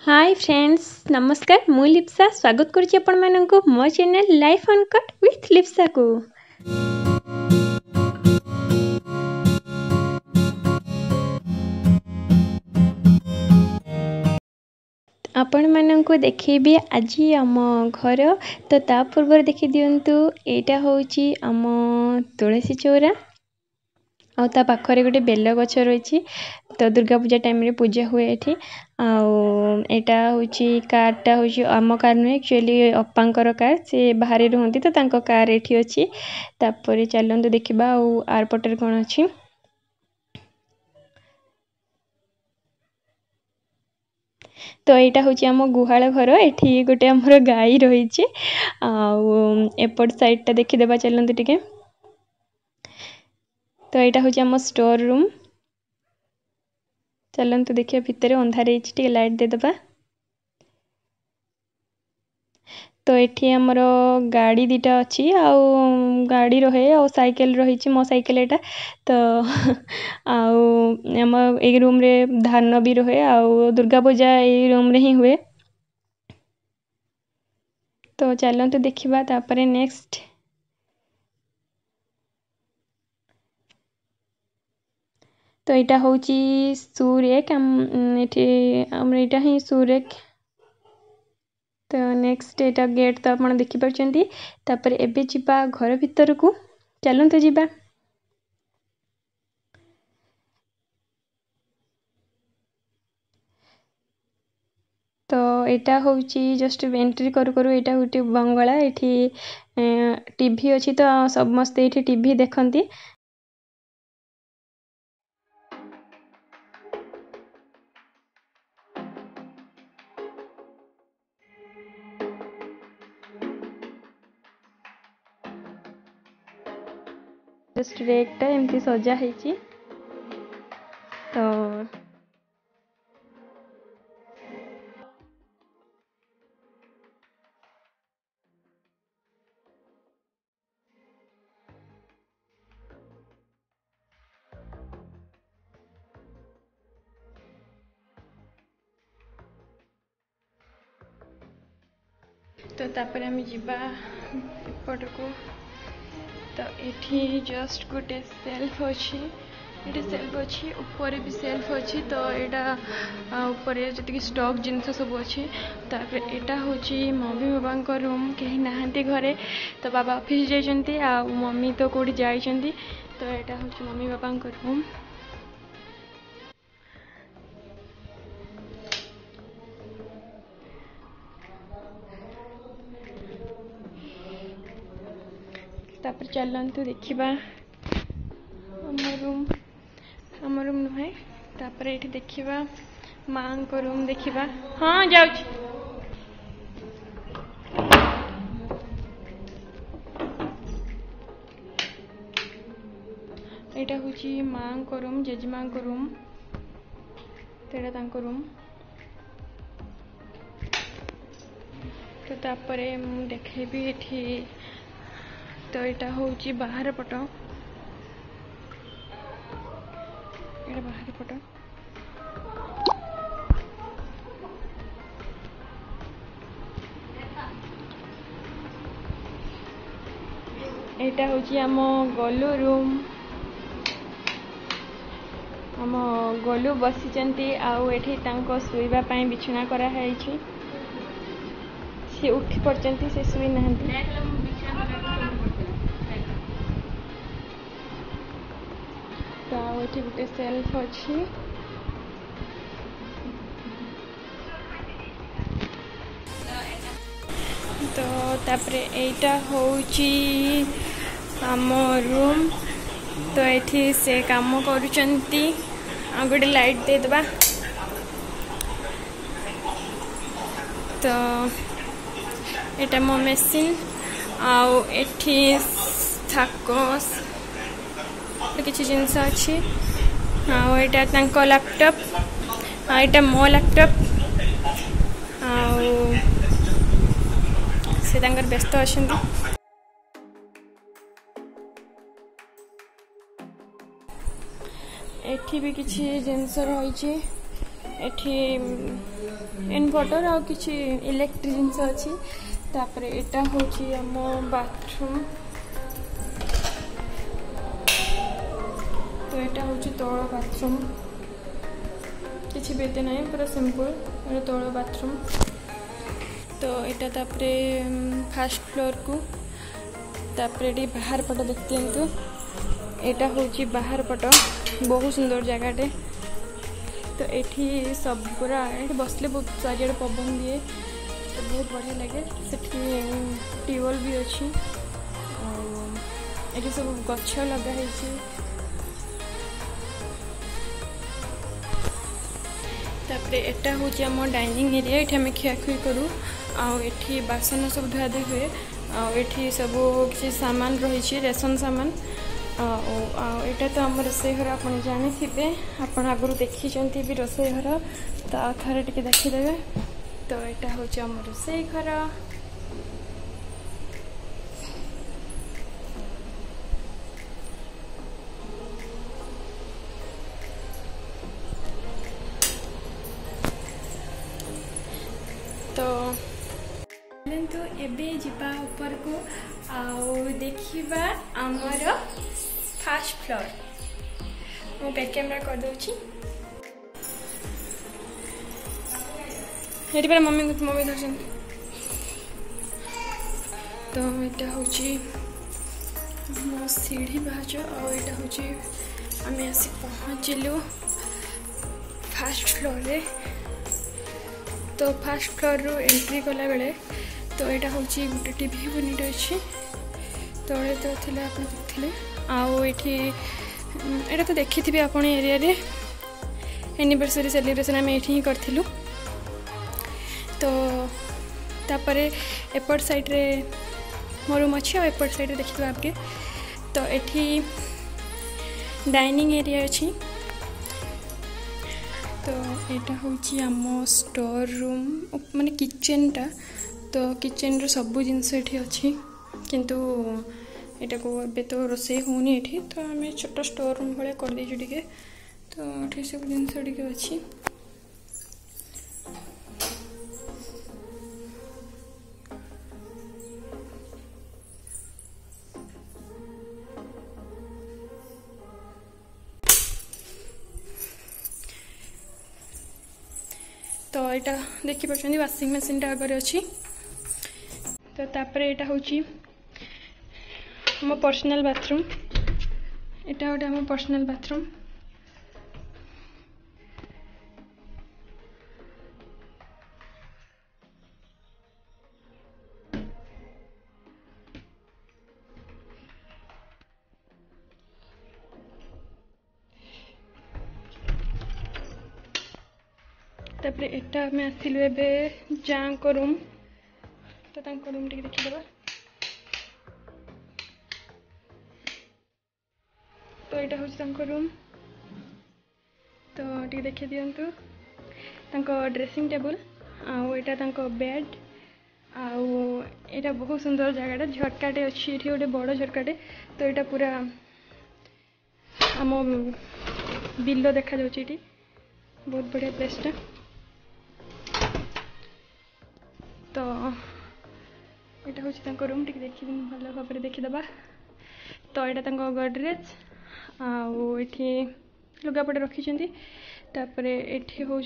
Hi friends नमस्कार मु लिप्सा स्वागत करुच्ची आपण मानक मो channel life uncut with Lipsa को। आपण मानक देखिबी आज आम घर तो ता पूर्व देखि दियंतु एटा होची आम तुलसी चौरा आ ता पाखरे गोटे बेल गछ रही तो दुर्गा पूजा टाइम रे पूजा हुए एठी एटा होची कारटा होची आम कार नु एक्चुअली अप्पांकर कार से बाहर रहंती तो तांको कार एठी अछि तापरे चलंतु देखिबा आर पटर कोन अछि। तो यहाँ हूँ आम गुहाल घर एठी गोटे आमर गाई रही एपट साइड टा देखीदेबा चलते टिके। तो यहाँ हूँ आम स्टोर रूम चलते देखिए भितर अंधार टे लाइट देदेबा। तो ये आमर गाड़ी दीटा अच्छी गाड़ी रहे आ साइकिल रही मो साइकिल एटा तो आम ए रूम रे धान भी रहे आ दुर्गा पूजा ये रूम रे ही हुए। तो चलते देखिबा तापरे नेक्स्ट। तो यहाँ हूँ सुरेक ये ही सुरेक। तो नेक्स्ट एटा गेट तो आप देखी पार्टी तापर एबे जिबा घर भीतर को चलते जिबा। तो यहाँ हूँ जस्ट एंट्री करू करू यहाँ गोटे बंगला ये टीवी अच्छी तो समस्ते ये टीवी देखती। जस्ट रेकटा एमती सजा है तो तापर आम जीवा एपट को। तो ये जस्ट गोटे सेल्फ अच्छी ये सेल्फ अच्छी ऊपर भी सेल्फ अच्छी तो यहाँ ऊपर जी स्टॉक जिनस सब अच्छी। तापर यहाँ हूँ मम्मी बाबा रूम कहीं नहांती घरे तो बाबा ऑफिस जाइछंती आ मम्मी तो कौटी जाइछंती। तो यहाँ हूँ मम्मी बाबा रूम। तापर चलतु देखा आम रूम नुहे तापर ये देखा माँ को रूम देखा। हाँ जाऊँ यहाँ हूँ माँ को रूम जेजेमा को रूम तेरा तांको रूम। तो तापरे मु देखेबी एठी तो यहाँ हूँ बाहर पट ये बाहर पट यहाँ हूँ आम गलू रूम आम गलू बसी आठी शुवा बिछना कराई सी उठी पड़ती से शुई ना। तो ये गोटे सेल्फ अच्छी तो तापरे एटा होची आम रूम। तो ये से काम करुचंती आ गोटे लाइट दे दबा। तो एटा मो मेसिन आउ एठी थाकोस किसी जिनस अच्छी आईटा तांको लैपटॉप आईटा मो लैपटॉप से तांकर व्यस्त अच्छा। एठी भी किसी जिनस रही एठी इन्वर्टर आ किसी इलेक्ट्रिक जिनस अच्छी तापर एटा होची आम बाथरूम तो एटा होची तळ बाथरूम किसी बेते ना पूरा सिंपल तळ बाथरूम तो एटा तापरे फर्स्ट फ्लोर को तापरे एटी बाहर पट देखते हैं तो एटा होची बाहर पट बहुत सुंदर जगहटे तो एठी सब पूरा एठी बसले बहुत चारिड़े पवन दिए तो बहुत बढ़िया लगे सेठी ट्यूबवेल भी अच्छी एठी सब गछ लगा है तापरे एटा होची आम डाइनिंग एरिया एठी हम खियाखुई करूँ आठी बासन सब धुआ धुई हुए आठी सब किसी सामान रही रेशन सामान आटा तो आम रोसई घर आप जानी थे आपड़ आगु देखी भी रोसई घर तो थे टे देखीदे तो यहाँ हूँ आम रोसई घर तो तो एबे जीवा ऊपर को देखिबा आमर फर्स्ट फ्लोर मु बैक कैमरा कर दूची हेटी पर मम्मी दर्शन तो यहाँ हूँ मो सीढ़ी बाज आटा हूँ आम आसी पहुँचलु फर्स्ट फ्लोर रे तो फर्स्ट फ्लोर रू एंट्री कला बेले तो यहाँ हूँ गोटे टीवी यूनिट अच्छी तले तो थे आप देखते आईटी तो देखी थे आप एरिया रे एनिवर्सरी सेलिब्रेशन आम ये करूँ तो तापर एपट साइड रे मो रूम अच्छी और एपट साइड देखी आपके तो ये डाइनिंग एरिया अच्छी तो यहाँ हूँ आम स्टोर रूम माने किचन टा तो किचन रो सब जिनस ये अच्छी किंतु यहाँ को ए तो रोसई होनी ये तो आम छोट स्टोर रूम भाया कर देचु टे तो ये सब जिनस टे अच्छी तो यहाँ देखी पार्टी वाशिंग मशीन टा आगे अच्छी तो तापर यहाँ हूँ मो पर्सनल बाथरूम यहाँ गोटे आम पर्सनल बाथरूम तापर एटा आम आसिलु एबे जाँ को रूम तो रूम टी देखीदे तो यहाँ हूँ रूम तो टी देखी दिंतु ड्रेसिंग टेबल आटा बेड आटा बहुत सुंदर जगह झटकाटे अच्छी ये गोटे बड़ झटकाटे तो यहाँ पूरा आम बिल देखा जाऊँगी बहुत बढ़िया प्लेसटा तो यहाँ हूँ रूम टी देखी भल भाव देखीदे तो यहाँ गडरेज आठी लुगापटे रखी तापर एठी हूँ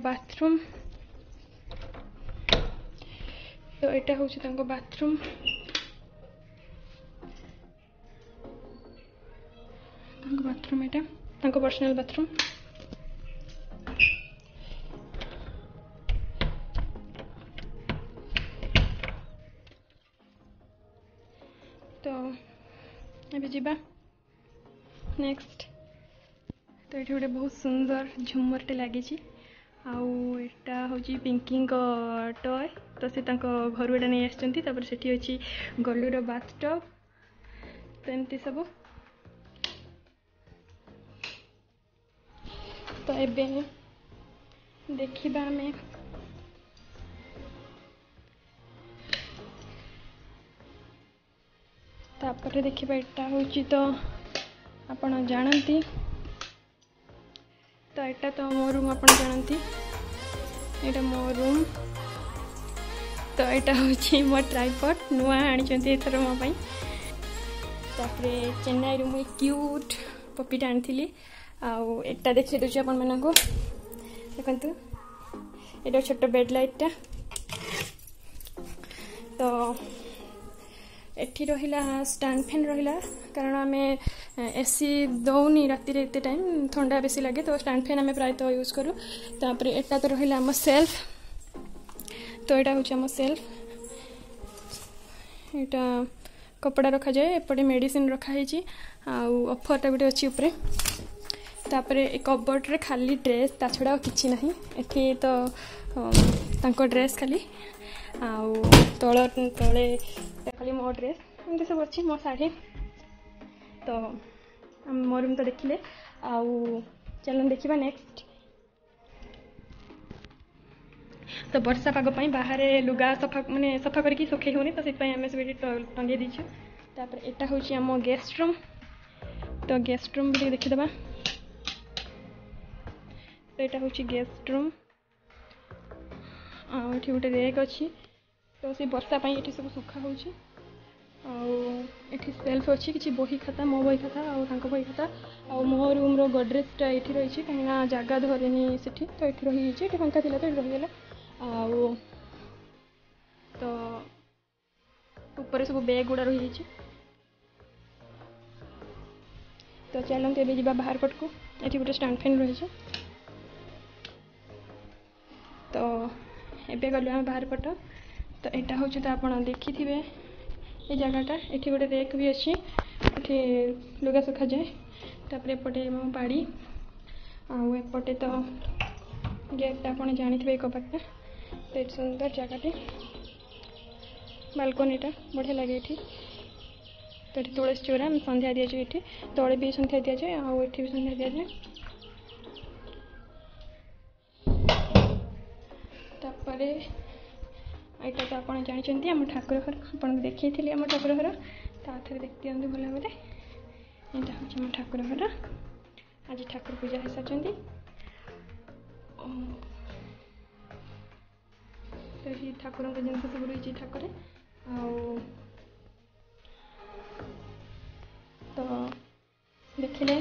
बाथरूम तो यहाँ हूँ बाथरूम बाथरूम यहाँ पर्सनल बाथरूम तो अभी जीवा नेक्स्ट तो ये गोटे बहुत सुंदर झुमरटे लगी आटा हूँ पिंकी टॉय तो सी घर एटा नहीं आसपर से अच्छी गलूर बाथटब तो एमती सब तो एबे देखिबा आमे तापर देखिबा एटा होची तो आपण जानती तो यहाँ तो मो रूम आप जानती, यहाँ मो रूम। तो यहाँ हूँ मो ट्राइपॉड नुआ आनी एथर मोपाई। तापरे चेन्नई रू मुझे क्यूट पपीटा आनी आटा देखी दूसरी आपण मानक देखु ये छोट बेड लाइटा। तो एठी रहिला स्टैंड फैन रहिला कारण आम एसी दौनी राति रे एते टाइम ठंडा बेसी लगे तो स्टैंड फैन आम प्राय तो यूज करूँ। तापरे एटा तो रहिला आम सेल्फ। तो यहाँ हूँ आम सेल्फ, यहाँ कपड़ा रखा जाए एपटे मेडिसिन रखाई ऑफरटा गोटे अच्छी उपरे। तापरे कबर्ड रे खाली ड्रेस ता छड़ा किछि नहीं एठी तो तांको ड्रेस खाली आउ तल तले खाली मो ड्रेस एमती सब अच्छी मो शाढ़ी। तो मो रूम तो देखिले आउ चलो देखा नेक्स्ट। तो वर्षा पाग बाहर लुगा सफा माने सफा करके सुखे होनी तो से आम सब टंगे दीचु। तापर एटा हूँ आम गेस्ट रूम। तो गेस्ट रूम भी देखीदबा। तो यहाँ हूँ गेस्ट रूम आठी गोटे रेक अच्छी। तो से वर्षा पाई ये सब सुखा हो सेल्फ अच्छी किसी बही खाता मो बही खाता और बही खाता आ मो रूम रो गडरेजटा ये रही कहीं जगह धरेनि से तो ये रही फांका थी तो रहीगला आ तो ऊपर सब बैग गुड़ा रही। तो चलते ए जा बाहर पट को ये गोटे स्टैंड फैन रही। तो एबे गलु आम बाहर पट। तो यहाँ हूँ तो आप देखी थे ये जगहटा ये गोटे रेक भी अच्छी ये लुगा सुखा जाए। तापर एपटे मो बाड़ी आउटे तो गेटा आप जानी कबाटा। तो ये सुंदर जगह बालकोनीटा बढ़िया लगे ये। तो ये तुलसी चौरा संध्या दि जाए ये तले भी संध्या दि जाए आउ भी संध्या दि जाए। तापर यहाँ तो आप जानते आम ठाकुर घर आपको देखी आम ठाकुर घर थे देख दिखाँ भल भाव। यहाँ हूँ आम ठाकुर घर आज ठाकुर पूजा हो सारी। तो ये ठाकुर जिन सब रही ठाकुर तो देखिले।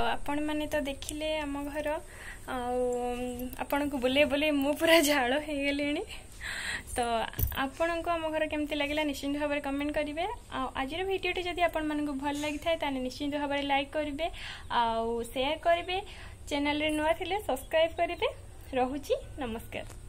आपण मैंने तो देखिले आम घर आपण को बुले बुले मु पूरा झाड़ हो गले। तो आपण को आम घर केमती लगे निश्चिंत भाव में कमेंट करेंगे। आज भिडियोटी जदि आपण मानक भल लगी था निश्चिंत भाव में लाइक करेंगे आउ शेयर करेंगे। चैनल रे नुआ थिले सब्सक्राइब करेंगे। रहुची नमस्कार।